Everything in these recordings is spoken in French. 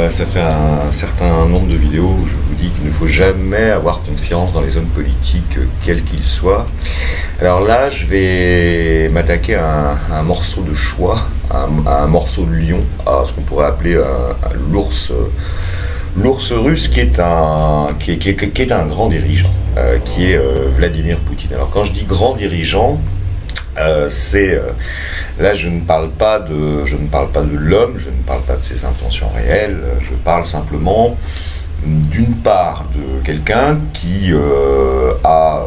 Ça fait un certain nombre de vidéos où je vous dis qu'il ne faut jamais avoir confiance dans les hommes politiques, quels qu'ils soient. Alors là, je vais m'attaquer à un morceau de choix, à un morceau de lion, à ce qu'on pourrait appeler l'ours russe, qui est un grand dirigeant, qui est Vladimir Poutine. Alors quand je dis grand dirigeant, là je ne parle pas de l'homme, je ne parle pas de ses intentions réelles, je parle simplement d'une part de quelqu'un qui a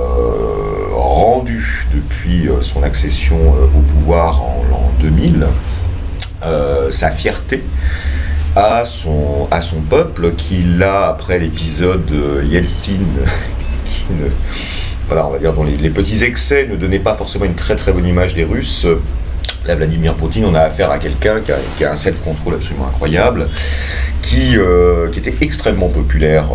rendu depuis son accession au pouvoir en l'an 2000 sa fierté à son peuple, qui là, après l'épisode Yeltsin, voilà, on va dire, dont les petits excès ne donnaient pas forcément une très très bonne image des Russes. Là, Vladimir Poutine, on a affaire à quelqu'un qui a un self-control absolument incroyable, qui était extrêmement populaire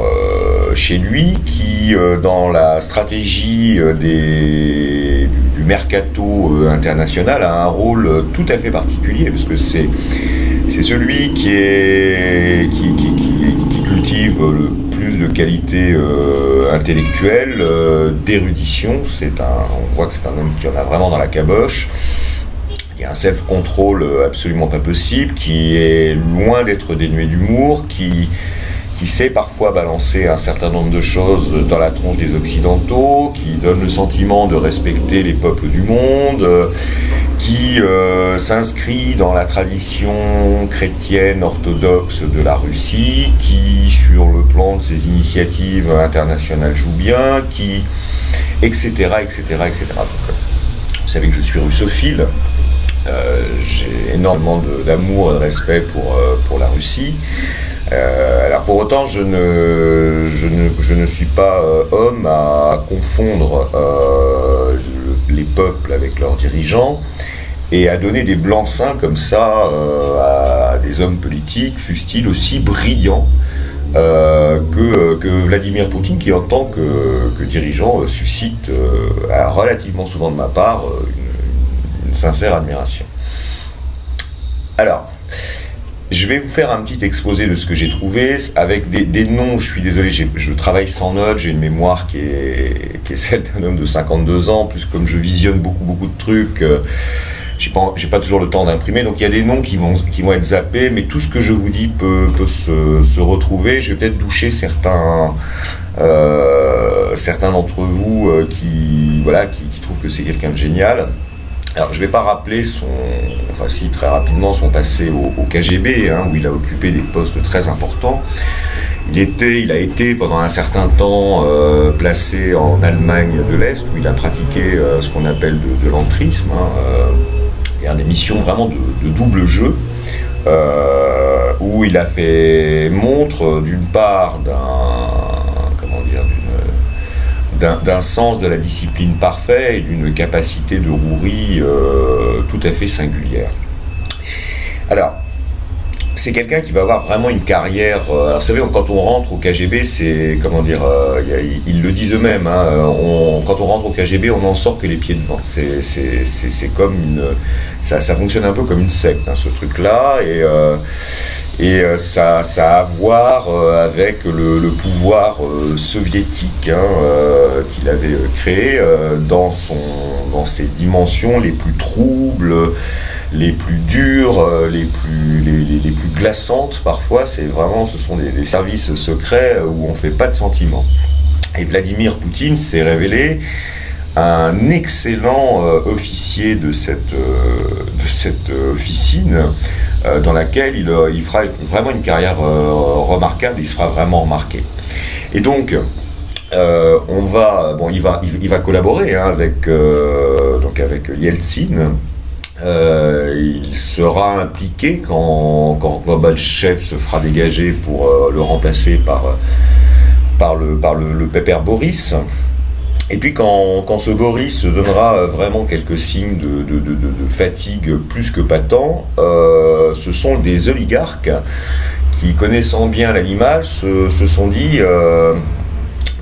chez lui, qui dans la stratégie du mercato international a un rôle tout à fait particulier, parce que c'est celui qui cultive le plus de qualités intellectuelles, d'érudition. On voit que c'est un homme qui en a vraiment dans la caboche, qui a un self-control absolument pas possible, qui est loin d'être dénué d'humour, qui sait parfois balancer un certain nombre de choses dans la tronche des Occidentaux, qui donne le sentiment de respecter les peuples du monde, qui s'inscrit dans la tradition chrétienne orthodoxe de la Russie, qui, sur le plan de ses initiatives internationales, joue bien, etc., etc., etc. Donc, vous savez que je suis russophile, j'ai énormément d'amour et de respect pour la Russie. Alors pour autant, je ne suis pas homme à confondre les peuples avec leurs dirigeants et à donner des blancs-seings comme ça à des hommes politiques, fussent-ils aussi brillants que Vladimir Poutine, qui en tant que dirigeant suscite relativement souvent de ma part une sincère admiration. Alors, je vais vous faire un petit exposé de ce que j'ai trouvé, avec des noms. Je suis désolé, je travaille sans notes, j'ai une mémoire qui est celle d'un homme de 52 ans, plus comme je visionne beaucoup de trucs, j'ai pas toujours le temps d'imprimer, donc il y a des noms qui vont être zappés, mais tout ce que je vous dis peut se retrouver. Je vais peut-être doucher certains d'entre vous qui trouvent que c'est quelqu'un de génial. Alors, je ne vais pas rappeler très rapidement son passé au KGB, où il a occupé des postes très importants. Il a été pendant un certain temps placé en Allemagne de l'Est, où il a pratiqué ce qu'on appelle de l'entrisme, des missions vraiment de double jeu, où il a fait montre d'une part d'un sens de la discipline parfait et d'une capacité de rouerie tout à fait singulière. Alors, c'est quelqu'un qui va avoir vraiment une carrière. Alors, vous savez, quand on rentre au KGB, c'est, ils le disent eux-mêmes, quand on rentre au KGB, on n'en sort que les pieds devant. C'est comme ça fonctionne un peu comme une secte, ce truc-là, et ça a à voir avec le pouvoir soviétique qu'il avait créé dans ses dimensions les plus troubles, les plus dures, les plus glaçantes parfois. Ce sont des services secrets où on ne fait pas de sentiments. Et Vladimir Poutine s'est révélé un excellent officier de cette officine, dans laquelle il fera vraiment une carrière remarquable, il se fera vraiment remarquer. Et donc, il va collaborer avec Yeltsin. Il sera impliqué quand Gorbatchev se fera dégager pour le remplacer par le pépère Boris. Et puis quand ce Boris donnera vraiment quelques signes de fatigue plus que patent, ce sont des oligarques qui, connaissant bien l'animal, se sont dit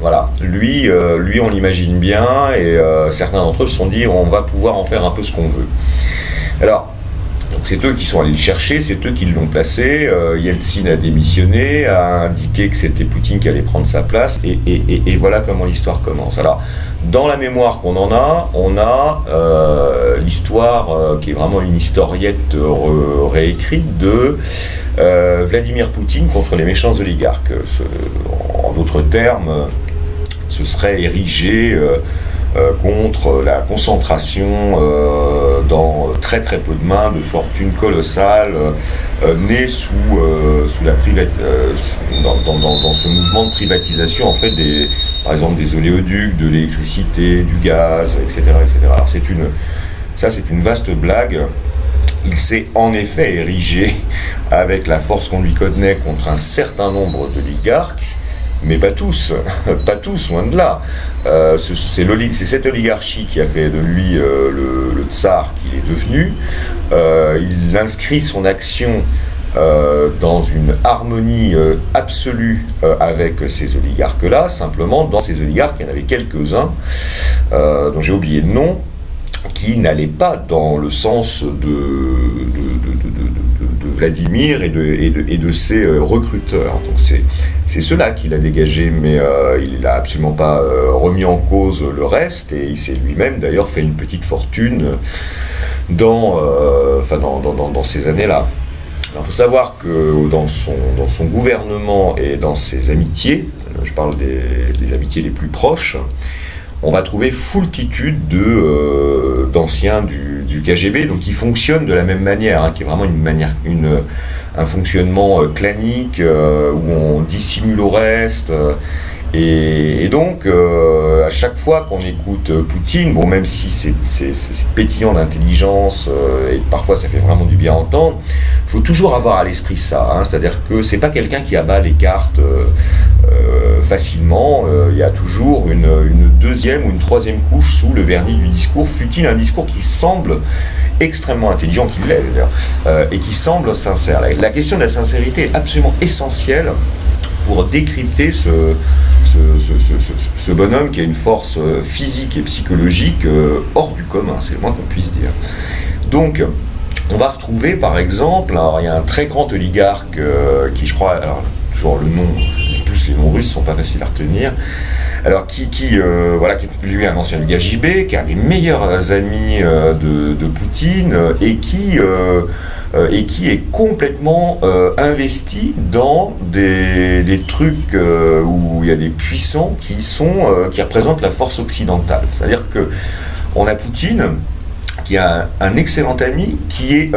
voilà, lui on l'imagine bien, et certains d'entre eux se sont dit on va pouvoir en faire un peu ce qu'on veut. Alors, c'est eux qui sont allés le chercher, c'est eux qui l'ont placé. Yeltsin a démissionné, a indiqué que c'était Poutine qui allait prendre sa place, et voilà comment l'histoire commence. Alors, dans la mémoire qu'on en a, on a l'histoire qui est vraiment une historiette réécrite de Vladimir Poutine contre les méchants oligarques. En d'autres termes, ce serait érigé contre la concentration dans très très peu de mains de fortunes colossales nées sous la dans ce mouvement de privatisation en fait par exemple des oléoducs, de l'électricité, du gaz, etc. Alors c'est une vaste blague. Il s'est en effet érigé avec la force qu'on lui connaît contre un certain nombre d'oligarques, mais pas tous, loin de là. C'est cette oligarchie qui a fait de lui le tsar qu'il est devenu. Il inscrit son action dans une harmonie absolue avec ces oligarques-là. Simplement, dans ces oligarques, il y en avait quelques-uns, dont j'ai oublié le nom, qui n'allaient pas dans le sens de Vladimir et de ses recruteurs. Donc c'est cela qu'il a dégagé, mais il n'a absolument pas remis en cause le reste, et il s'est lui-même d'ailleurs fait une petite fortune dans ces années-là. Il faut savoir que dans son gouvernement et dans ses amitiés, je parle des amitiés les plus proches, on va trouver foultitude d'anciens du KGB, donc qui fonctionnent de la même manière, qui est vraiment un fonctionnement clanique où on dissimule au reste. Et donc, à chaque fois qu'on écoute Poutine, bon, même si c'est pétillant d'intelligence et parfois ça fait vraiment du bien à entendre, il faut toujours avoir à l'esprit ça, c'est-à-dire que c'est pas quelqu'un qui abat les cartes facilement. Il y a toujours une deuxième ou une troisième couche sous le vernis du discours, fût-il un discours qui semble extrêmement intelligent, qu'il l'est d'ailleurs, et qui semble sincère. La question de la sincérité est absolument essentielle pour décrypter ce bonhomme qui a une force physique et psychologique hors du commun, c'est le moins qu'on puisse dire. Donc, on va retrouver par exemple, alors il y a un très grand oligarque qui je crois, alors toujours le nom, en plus les noms russes ne sont pas faciles à retenir, alors qui lui est un ancien du KGB, qui est un des meilleurs amis de Poutine, et qui est complètement investi dans des trucs où il y a des puissants qui représentent la force occidentale. C'est-à-dire que on a Poutine qui a un excellent ami qui est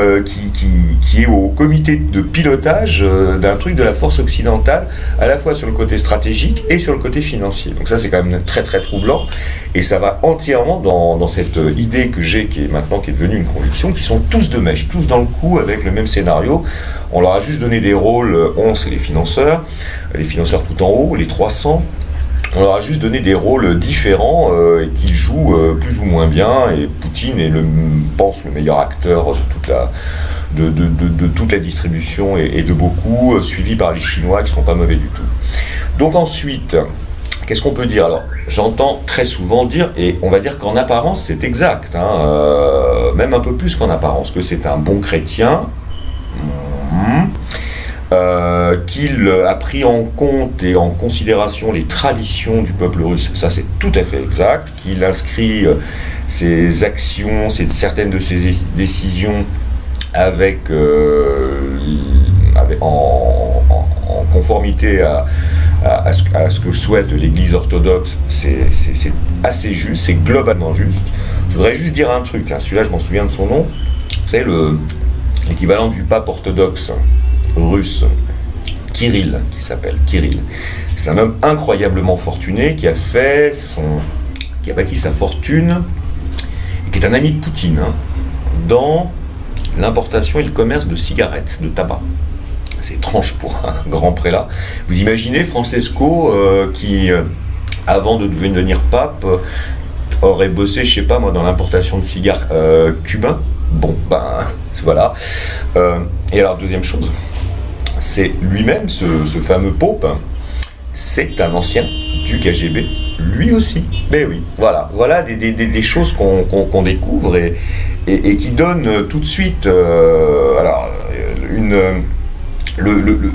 au comité de pilotage d'un truc de la force occidentale, à la fois sur le côté stratégique et sur le côté financier. Donc ça, c'est quand même très très troublant, et ça va entièrement dans cette idée que j'ai, qui est devenue une conviction, qui sont tous de mèche, tous dans le coup avec le même scénario. On leur a juste donné des rôles, c'est les financeurs tout en haut, les 300. On leur a juste donné des rôles différents et qu'ils jouent plus ou moins bien, et Poutine est le meilleur acteur de toute la distribution et de beaucoup, suivi par les Chinois qui ne sont pas mauvais du tout. Donc ensuite, qu'est-ce qu'on peut dire? Alors, j'entends très souvent dire, et on va dire qu'en apparence c'est exact, même un peu plus qu'en apparence, que c'est un bon chrétien, qu'il a pris en compte et en considération les traditions du peuple russe, ça c'est tout à fait exact, qu'il inscrit ses actions, certaines de ses décisions en conformité à ce que souhaite l'Église orthodoxe. C'est assez juste, c'est globalement juste. Je voudrais juste dire un truc, celui-là je m'en souviens de son nom, c'est l'équivalent du pape orthodoxe russe, Kirill, qui s'appelle Kirill. C'est un homme incroyablement fortuné qui a bâti sa fortune, et qui est un ami de Poutine, dans l'importation et le commerce de cigarettes, de tabac. C'est étrange pour un grand prélat. Vous imaginez Francesco qui, avant de devenir pape, aurait bossé, je sais pas moi, dans l'importation de cigares cubains. Bon, voilà. Et alors, deuxième chose, c'est lui-même, ce fameux pope, c'est un ancien du KGB, lui aussi. Mais oui, voilà des choses qu'on découvre, et qui donne tout de suite,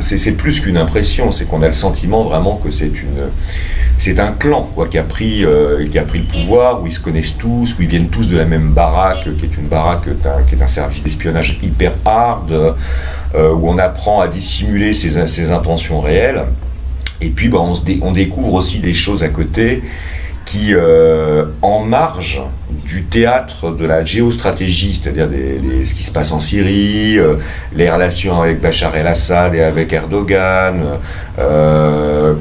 c'est plus qu'une impression, c'est qu'on a le sentiment vraiment que c'est un clan quoi, qui a pris le pouvoir, où ils se connaissent tous, où ils viennent tous de la même baraque, qui est une baraque qui est un service d'espionnage hyper hard, où on apprend à dissimuler ses intentions réelles. Et puis on découvre aussi des choses à côté qui, en marge du théâtre de la géostratégie, c'est-à-dire ce qui se passe en Syrie, les relations avec Bachar el-Assad et avec Erdogan,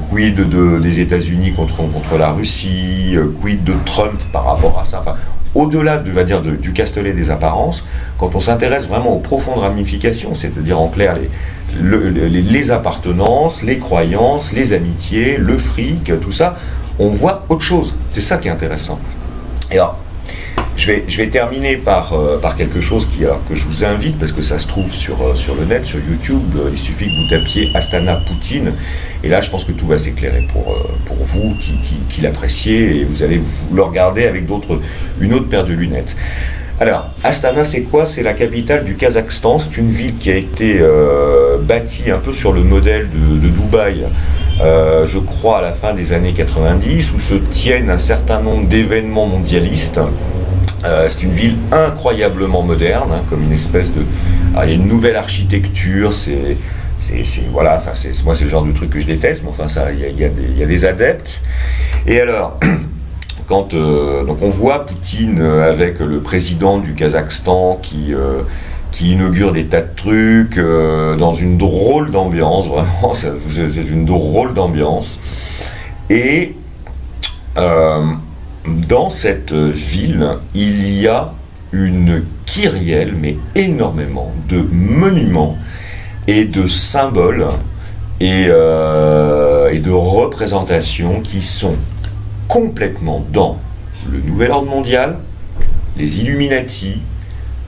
quid des États-Unis contre la Russie, quid de Trump par rapport à ça. Enfin, au-delà du castelet des apparences, quand on s'intéresse vraiment aux profondes ramifications, c'est-à-dire en clair les appartenances, les croyances, les amitiés, le fric, tout ça, on voit autre chose. C'est ça qui est intéressant. Et alors, je vais terminer par quelque chose que je vous invite, parce que ça se trouve sur le net, sur YouTube. Il suffit que vous tapiez Astana Poutine, et là je pense que tout va s'éclairer pour vous qui l'appréciez, et vous allez le regarder avec une autre paire de lunettes. Alors, Astana, c'est quoi? C'est la capitale du Kazakhstan. C'est une ville qui a été bâtie un peu sur le modèle de Dubaï, je crois à la fin des années 90, où se tiennent un certain nombre d'événements mondialistes. C'est une ville incroyablement moderne, hein, comme une espèce de... Alors, il y a une nouvelle architecture, moi c'est le genre de truc que je déteste, mais enfin il y a des adeptes. Et alors... donc on voit Poutine avec le président du Kazakhstan qui inaugure des tas de trucs dans une drôle d'ambiance, vraiment, c'est une drôle d'ambiance. Et dans cette ville, il y a une kyrielle, mais énormément de monuments et de symboles et de représentations qui sont complètement dans le nouvel ordre mondial, les Illuminati,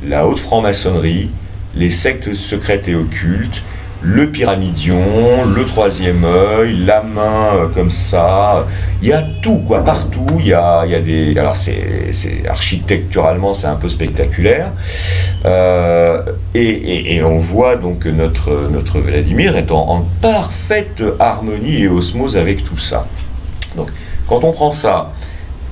la haute franc-maçonnerie, les sectes secrètes et occultes, le pyramidion, le troisième œil, la main comme ça, il y a tout quoi, partout, il y a des... Alors c'est architecturalement c'est un peu spectaculaire, et on voit donc notre Vladimir est en parfaite harmonie et osmose avec tout ça. Donc quand on prend ça,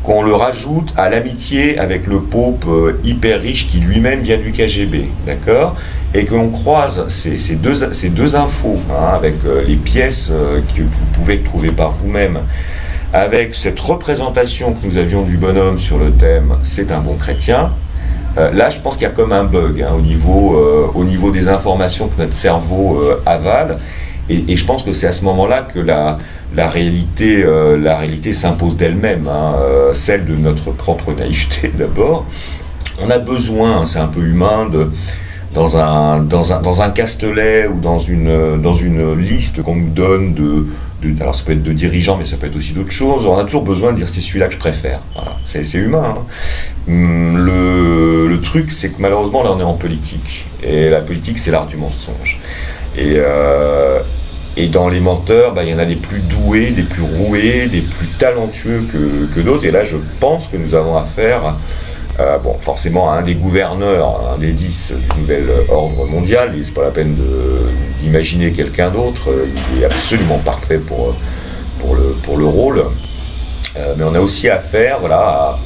qu'on le rajoute à l'amitié avec le pope hyper riche qui lui-même vient du KGB, d'accord, et qu'on croise ces deux infos, hein, avec les pièces que vous pouvez trouver par vous-même, avec cette représentation que nous avions du bonhomme sur le thème « C'est un bon chrétien », là je pense qu'il y a comme un bug hein, au niveau des informations que notre cerveau avale, et je pense que c'est à ce moment-là que la réalité s'impose d'elle-même, hein, celle de notre propre naïveté d'abord. On a besoin, c'est un peu humain, dans un castelet ou dans une liste qu'on nous donne alors ça peut être de dirigeants, mais ça peut être aussi d'autres choses, on a toujours besoin de dire c'est celui-là que je préfère. Voilà. C'est humain. Hein. Le truc, c'est que malheureusement, là on est en politique. Et la politique, c'est l'art du mensonge. Et dans les menteurs, il y en a des plus doués, des plus roués, des plus talentueux que d'autres. Et là, je pense que nous avons affaire, forcément, à un des gouverneurs, un des 10 du nouvel ordre mondial. Et c'est pas la peine d'imaginer quelqu'un d'autre. Il est absolument parfait pour le rôle. Mais on a aussi affaire, à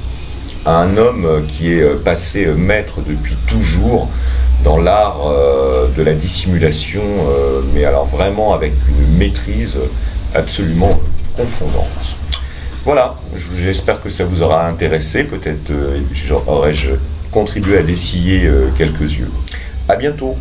un homme qui est passé maître depuis toujours dans l'art de la dissimulation, mais alors vraiment avec une maîtrise absolument confondante. Voilà, j'espère que ça vous aura intéressé, peut-être aurais-je contribué à dessiller quelques yeux. À bientôt.